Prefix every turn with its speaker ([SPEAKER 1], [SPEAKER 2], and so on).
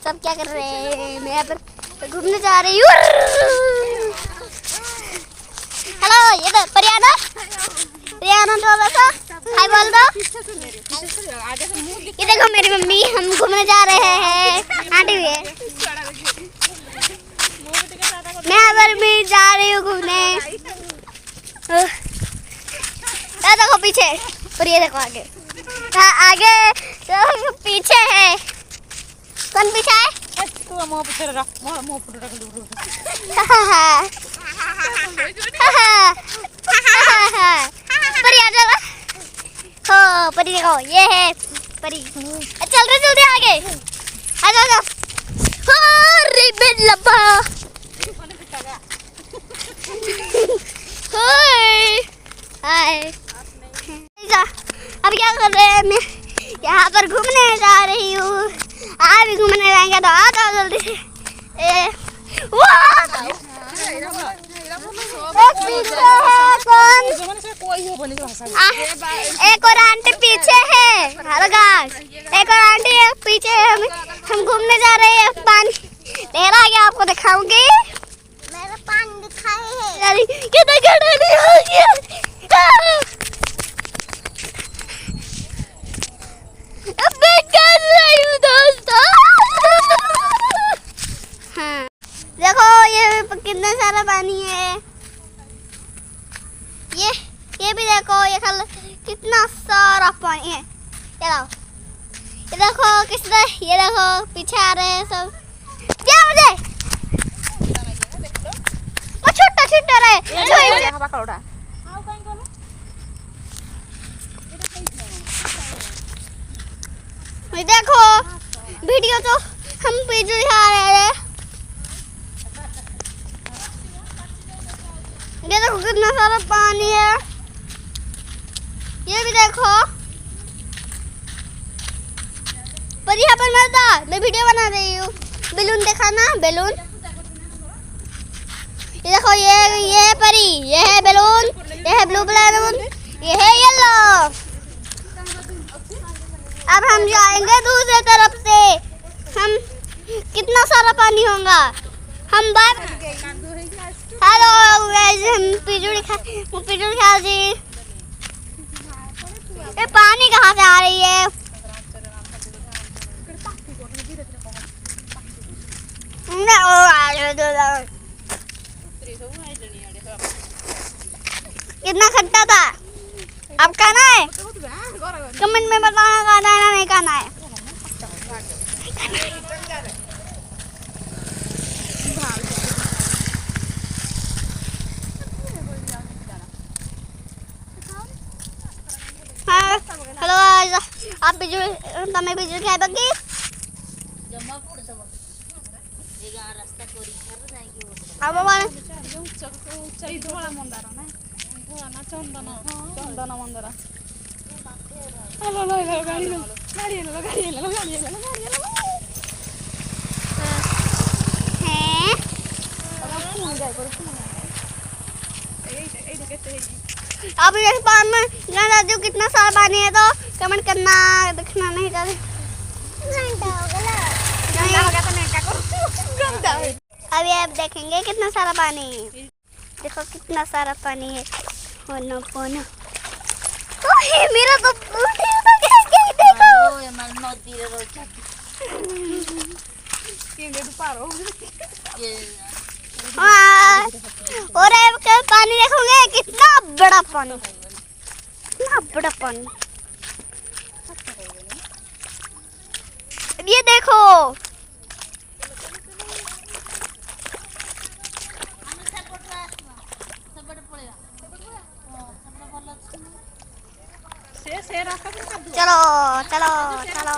[SPEAKER 1] सब क्या कर रहे हैं? मैं यहाँ पर घूमने जा रही हूँ। हेलो, ये तो परियाना थोड़ा सा हाय बोल दो। ये देखो मेरी मम्मी, हम घूमने जा रहे हैं। आंटी भी है, मैं यहाँ पर भी जा रही हूँ घूमने। देखो पीछे, और ये देखो आगे। हाँ आगे तो पीछे है। कौन पीछे है? परी आ जाओ। हो परी देखो, ये है परी। चल रहे जल्दी आगे, आ जाओ। रिबन लब्बा। हाय, अब क्या कर रहे हैं? मैं यहाँ पर घूमने जा रही हूँ। आप भी घूमने जाएंगे तो आ जाओ जल्दी से। एक और आंटी पीछे है। हेलो गाइस, एक और आंटी है पीछे है। हम घूमने जा रहे हैं। पानी लहरा गया, आपको दिखाऊंगी। मेरा पानी दिखाए है। ये तो गड्ढा नहीं हो गया। मैं कर रही हूँ दोस्तों। हाँ देखो, ये कितना सारा पानी है। ये भी देखो, ये कितना सारा पानी है। ये देखो कितना, ये देखो पीछे आ रहे हैं सब। क्या मुझे वो छोटा छोटा रहे। देखो वीडियो तो हम वीडियो दिखा रहे हैं। ये देखो कितना सारा पानी है। ये भी देखो, पर यहाँ पर मत, मैं वीडियो बना रही हूँ। बैलून दिखाना, बैलून। ये देखो, ये है परी, ये है बैलून, ये है ब्लू बैलून, ये है येलो। अब हम जाएंगे दूसरे तरफ से। हम कितना सारा पानी होगा। हम बात हेलो गाइस, हम पिजूड़ी खा जी। ये पानी कहाँ से आ रही है? कितना खट्टा था। अब खाना है? कमेंट में बताना, खाना है नहीं खाना है। हेलो आप बिजुली, तमें बिजुली खाए बगी। अब वाला धोला मंदार ना, धोला ना चंदन मंदार। हेलो लो गाड़ी लो, गाड़ी लो, गाड़ी लो, गाड़ी लो, गाड़ी लो। हैं अब इस पानी में जान दो कितना सारा पानी है, तो कमेंट करना, दिखना नहीं कर। अभी आप देखेंगे कितना सारा पानी है। देखो कितना सारा पानी है। फोनो फोनो मेरा तो और पानी देखोगे कितना बड़ा पानी, कितना बड़ा पानी। ये देखो चलो चलो चलो।